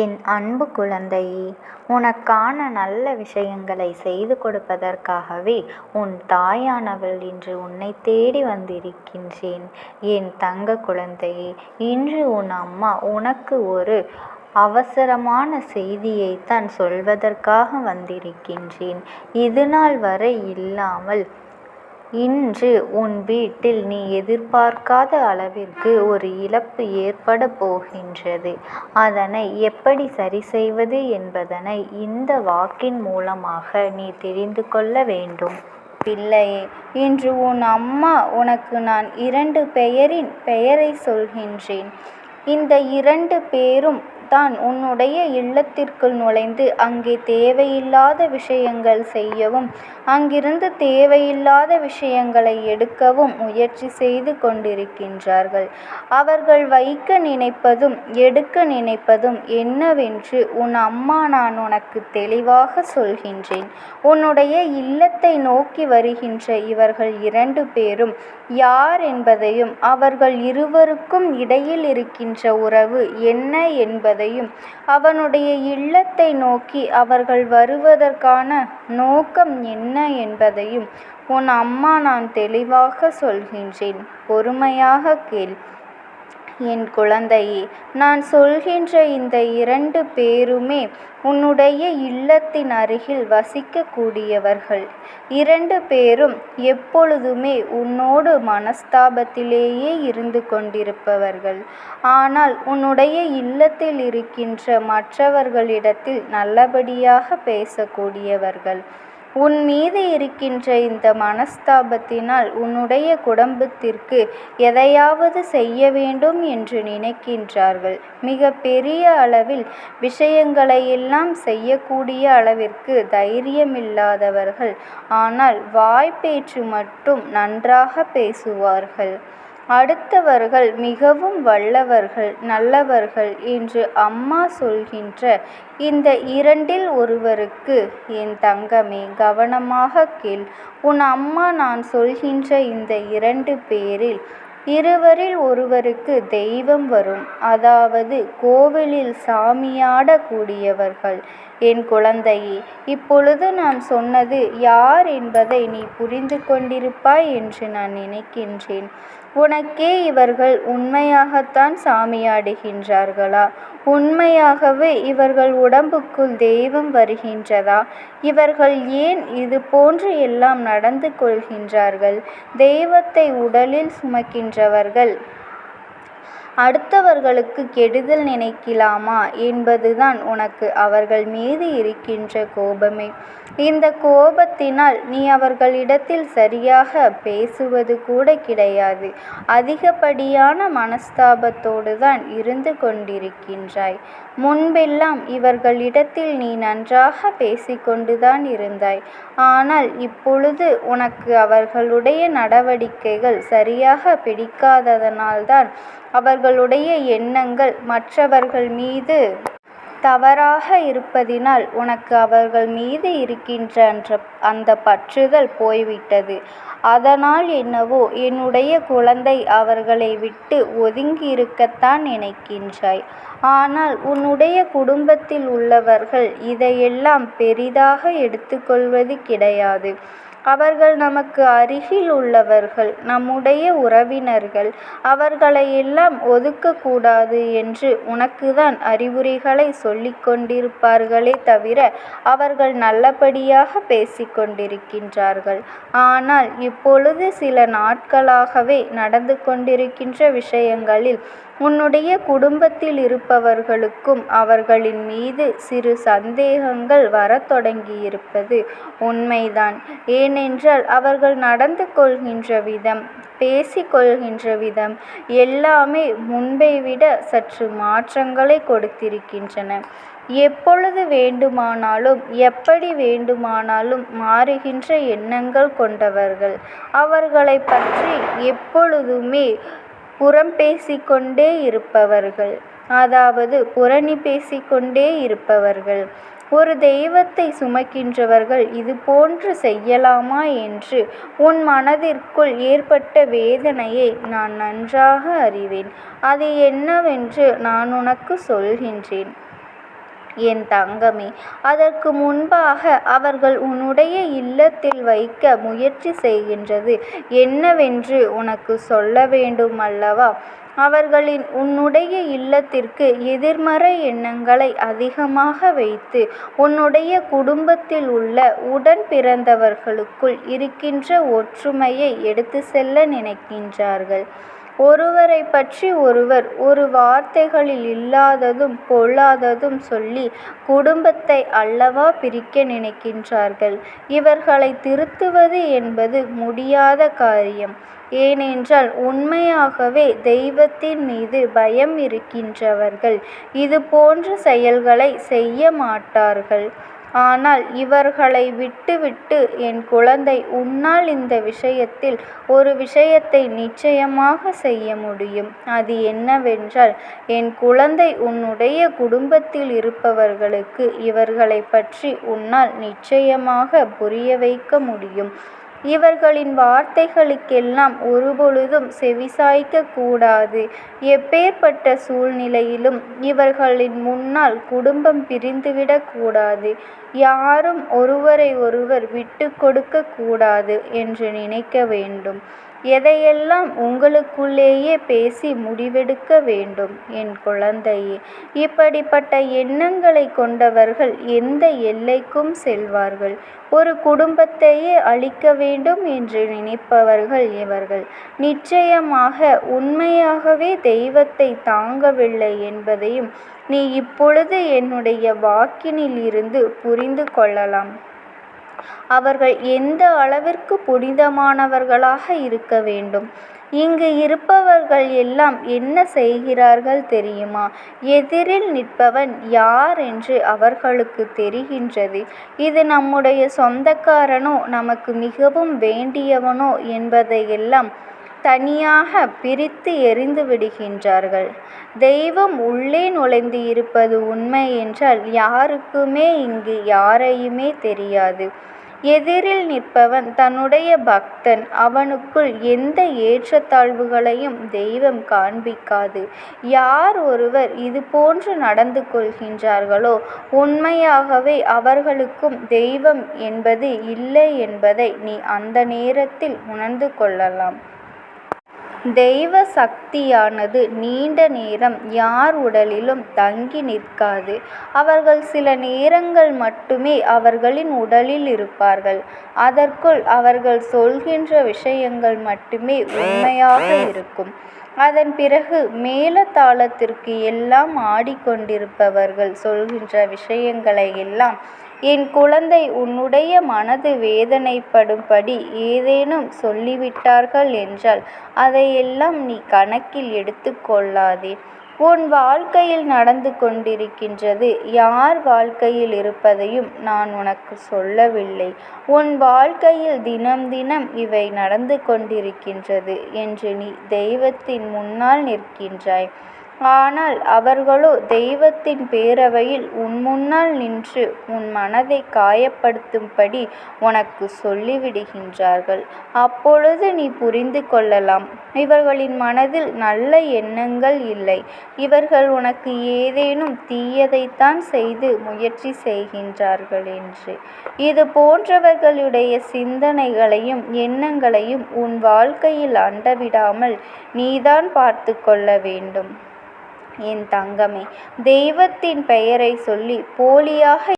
என் அன்பு குழந்தையே, உனக்கான நல்ல விஷயங்களை செய்து கொடுப்பதற்காகவே உன் தாயானவள் இன்று உன்னை தேடி வந்திருக்கின்றேன். என் தங்க குழந்தையே, இன்று உன் அம்மா உனக்கு ஒரு அவசரமான செய்தியைத்தான் சொல்வதற்காக வந்திருக்கின்றேன். இதுநாள் வரை இல்லாமல் இன்று உன் வீட்டில் நீ எதிர்பார்க்காத அளவிற்கு ஒரு இழப்பு ஏற்பட போகின்றது. அதனை எப்படி சரி செய்வது என்பதனை இந்த வாக்கின் மூலமாக நீ தெரிந்து கொள்ள வேண்டும். பிள்ளையே, இன்று உன் அம்மா உனக்கு நான் 2 பெயரின் பெயரை சொல்கின்றேன். இந்த 2 பேரும் தான் உன்னுடைய இல்லத்திற்குள் நுழைந்து அங்கே தேவையில்லாத விஷயங்கள் செய்யவும் அங்கிருந்து தேவையில்லாத விஷயங்களை எடுக்கவும் முயற்சி செய்து கொண்டிருக்கின்றார்கள். அவர்கள் வைக்க நினைப்பதும் எடுக்க நினைப்பதும் என்னவென்று உன் அம்மா நான் உனக்கு தெளிவாக சொல்கின்றேன். உன்னுடைய இல்லத்தை நோக்கி வருகின்ற இவர்கள் 2 பேரும் யார் என்பதையும் அவர்கள் இருவருக்கும் இடையில் இருக்கின்ற உறவு என்ன என்பதையும் அவனுடைய இல்லத்தை நோக்கி அவர்கள் வருவதற்கான நோக்கம் என்ன என்பதையும் உன் அம்மா நான் தெளிவாக சொல்கின்றேன். பொறுமையாக கேள் என் குழந்தையே. நான் சொல்கின்ற இந்த 2 பேருமே உன்னுடைய இல்லத்தின் அருகில் வசிக்கக்கூடியவர்கள். 2 பேரும் எப்பொழுதுமே உன்னோடு மனஸ்தாபத்திலேயே இருந்து கொண்டிருப்பவர்கள். ஆனால் உன்னுடைய இல்லத்தில் இருக்கின்ற மற்றவர்களிடத்தில் நல்லபடியாக பேசக்கூடியவர்கள். உன் மீது இருக்கின்ற இந்த மனஸ்தாபத்தினால் உன்னுடைய குடும்பத்திற்கு எதையாவது செய்ய வேண்டும் என்று நினைக்கின்றார்கள். மிக பெரிய அளவில் விஷயங்களையெல்லாம் செய்யக்கூடிய அளவிற்கு தைரியமில்லாதவர்கள். ஆனால் வாய்ப்பேச்சு மட்டும் நன்றாக பேசுவார்கள். அடுத்தவர்கள் மிகவும் வல்லவர்கள், நல்லவர்கள் என்று அம்மா சொல்கின்ற இந்த 2இல் ஒருவருக்கு என் தங்கமே கவனமாக கேள். உன் அம்மா நான் சொல்கின்ற இந்த 2 பேரில் இருவரில் ஒருவருக்கு தெய்வம் வரும். அதாவது கோவிலில் சாமியாடக்கூடியவர்கள். என் குழந்தையே, இப்பொழுது நான் சொன்னது யார் என்பதை நீ புரிந்து கொண்டிருப்பாய் என்று நான் நினைக்கின்றேன். உனக்கே இவர்கள் உண்மையாகத்தான் சாமியாடுகின்றார்களா? உண்மையாகவே இவர்கள் உடம்புக்குள் தெய்வம் வருகின்றதா? இவர்கள் ஏன் இது போன்று எல்லாம் நடந்து கொள்கின்றார்கள்? தெய்வத்தை உடலில் சுமக்கின்றவர்கள் அடுத்தவர்களுக்கு கெடுதல் நினைக்கலாமா என்பதுதான் உனக்கு அவர்கள் மீது இருக்கின்ற கோபமே. இந்த கோபத்தினால் நீ அவர்களிடத்தில் சரியாக பேசுவது கூட கிடையாது. அதிகப்படியான மனஸ்தாபத்தோடு தான் இருந்து கொண்டிருக்கின்றாய். முன்பெல்லாம் இவர்களிடத்தில் நீ நன்றாக பேசிக்கொண்டுதான் இருந்தாய். ஆனால் இப்பொழுது உனக்கு அவர்களுடைய நடவடிக்கைகள் சரியாக பிடிக்காததனால்தான் அவர்களுடைய எண்ணங்கள் மற்றவர்கள் மீது தவறாக இருப்பதினால் உனக்கு அவர்கள் மீது இருக்கின்ற அந்த பற்றுதல் போய்விட்டது. அதனால் என்னவோ என்னுடைய குழந்தை அவர்களை விட்டு ஒதுங்கி இருக்கத்தான் நினைக்கின்றாய். ஆனால் உன்னுடைய குடும்பத்தில் உள்ளவர்கள் இதையெல்லாம் பெரிதாக எடுத்துக்கொள்வது கிடையாது. அவர்கள் நமக்கு அருகில் உள்ளவர்கள், நம்முடைய உறவினர்கள். அவர்களையெல்லாம் ஒதுக்கக்கூடாது என்று உனக்குதான் அறிவுரைகளை சொல்லிக் கொண்டிருப்பார்களே தவிர அவர்கள் நல்லபடியாக பேசிக்கொண்டிருக்கின்றார்கள். ஆனால் இப்பொழுது சில நாட்களாகவே நடந்து கொண்டிருக்கின்ற விஷயங்களில் உன்னுடைய குடும்பத்தில் இருப்பவர்களுக்கும் அவர்களின் மீது சிறு சந்தேகங்கள் வரத் தொடங்கியிருப்பது உண்மைதான். ஏனென்றால் அவர்கள் நடந்து கொள்கின்ற விதம், பேசிக்கொள்கின்ற விதம் எல்லாமே முன்பை விட சற்று மாற்றங்களை கொடுத்திருக்கின்றன. எப்பொழுது வேண்டுமானாலும் எப்படி வேண்டுமானாலும் மாறுகின்ற எண்ணங்கள் கொண்டவர்கள். அவர்களை பற்றி எப்பொழுதுமே புறம் பேசிக்கொண்டே இருப்பவர்கள். அதாவது புரணி பேசிக்கொண்டே இருப்பவர்கள். ஒரு தெய்வத்தை சுமக்கின்றவர்கள் இது போன்று செய்யலாமா என்று உன் மனதிற்குள் ஏற்பட்ட வேதனையை நான் நன்றாக அறிவேன். அது என்னவென்று நான் உனக்கு சொல்கின்றேன். என் தங்கமே, அதற்கு முன்பாக அவர்கள் உன்னுடைய இல்லத்தில் வைக்க முயற்சி செய்கின்றது என்னவென்று உனக்கு சொல்ல வேண்டுமல்லவா? அவர்களின் உன்னுடைய இல்லத்திற்கு எதிர்மறை எண்ணங்களை அதிகமாக வைத்து உன்னுடைய குடும்பத்தில் உள்ள உடன் பிறந்தவர்களுக்குள் இருக்கின்ற ஒற்றுமையை எடுத்து செல்ல நினைக்கின்றார்கள். ஒருவரை பற்றி ஒருவர் ஒரு வார்த்தைகளில் இல்லாததும் பொல்லாததும் சொல்லி குடும்பத்தை அல்லவா பிரிக்க நினைக்கின்றார்கள். இவர்களை திருத்துவது என்பது முடியாத காரியம். ஏனென்றால் உண்மையாகவே தெய்வத்தின் மீது பயம் இருக்கின்றவர்கள் இது போன்ற செயல்களை செய்ய மாட்டார்கள். ஆனால் இவர்களை விட்டுவிட்டு என் குழந்தை, உன்னால் இந்த விஷயத்தில் ஒரு விஷயத்தை நிச்சயமாக செய்ய முடியும். அது என்னவென்றால், என் குழந்தை, உன்னுடைய குடும்பத்தில் இருப்பவர்களுக்கு இவர்களை பற்றி உன்னால் நிச்சயமாக புரிய வைக்க முடியும். இவர்களின் வார்த்தைகளுக்கெல்லாம் ஒருபொழுதும் செவிசாய்க்க கூடாது. எப்பேற்பட்ட சூழ்நிலையிலும் இவர்களின் முன்னால் குடும்பம் பிரிந்துவிடக் கூடாது. யாரும் ஒருவரை ஒருவர் விட்டு கொடுக்க கூடாது என்று நினைக்க வேண்டும். எதையெல்லாம் உங்களுக்குள்ளேயே பேசி முடிவெடுக்க வேண்டும். என் குழந்தையே, இப்படிப்பட்ட எண்ணங்களை கொண்டவர்கள் எந்த எல்லைக்கும் செல்வார்கள். ஒரு குடும்பத்தையே அழிக்க வேண்டும் என்று நினைப்பவர்கள் இவர்கள். நிச்சயமாக உண்மையாகவே தெய்வத்தை தாங்கவில்லை என்பதையும் நீ இப்பொழுது என்னுடைய வாக்கினில் இருந்து புரிந்து கொள்ளலாம். அவர்கள் எந்த அளவிற்கு புனிதமானவர்களாக இருக்க வேண்டும். இங்கு இருப்பவர்கள் எல்லாம் என்ன செய்கிறார்கள் தெரியுமா? எதிரில் நிற்பவன் யார் என்று அவர்களுக்கு தெரிகின்றது. இது நம்முடைய சொந்தக்காரனோ நமக்கு மிகவும் வேண்டியவனோ என்பதையெல்லாம் தனியாக பிரித்து எறிந்து விடுகின்றார்கள். தெய்வம் உள்ளே நுழைந்து இருப்பது உண்மை என்றால் யாருக்குமே இங்கு யாரையுமே தெரியாது. எதிரில் நிற்பவன் தன்னுடைய பக்தன். அவனுக்குள் எந்த ஏற்றத்தாழ்வுகளையும் தெய்வம் காண்பிக்காது. யார் ஒருவர் இது போன்று நடந்து கொள்கின்றார்களோ உண்மையாகவே அவர்களுக்கும் தெய்வம் என்பது இல்லை என்பதை நீ அந்த நேரத்தில் உணர்ந்து கொள்ளலாம். தெய்வ சக்தியானது நீண்ட நேரம் யார் உடலிலும் தங்கி நிற்காது. அவர்கள் சில நேரங்கள் மட்டுமே அவர்களின் உடலில் இருப்பார்கள். அதற்குள் அவர்கள் சொல்கின்ற விஷயங்கள் மட்டுமே உண்மையாக இருக்கும். அதன் பிறகு மேலதாளத்திற்கு எல்லாம் ஆடிக்கொண்டிருப்பவர்கள் சொல்கின்ற விஷயங்களை எல்லாம், என் குழந்தை, உன்னுடைய மனது வேதனைப்படும்படி ஏதேனும் சொல்லிவிட்டார்கள் என்றால் அதையெல்லாம் நீ கணக்கில் எடுத்து கொள்ளாதே. உன் வாழ்க்கையில் நடந்து கொண்டிருக்கின்றது யார் வாழ்க்கையில் இருப்பதையும் நான் உனக்கு சொல்லவில்லை. உன் வாழ்க்கையில் தினம் தினம் இவை நடந்து கொண்டிருக்கின்றது என்று நீ தெய்வத்தின் முன்னால் நிற்கின்றாய். ஆனால் அவர்களோ தெய்வத்தின் பேரவையில் உன் முன்னால் நின்று உன் மனதை காயப்படுத்தும்படி உனக்கு சொல்லிவிடுகின்றார்கள். அப்பொழுது நீ புரிந்து கொள்ளலாம், இவர்களின் மனதில் நல்ல எண்ணங்கள் இல்லை. இவர்கள் உனக்கு ஏதேனும் தீயதைத்தான் செய்து முயற்சி செய்கின்றார்கள் என்று. இது போன்றவர்களுடைய சிந்தனைகளையும் எண்ணங்களையும் உன் வாழ்க்கையில் அண்டவிடாமல் நீதான் பார்த்து கொள்ள வேண்டும். என் தங்கமே, தெய்வத்தின் பெயரை சொல்லி போலியாக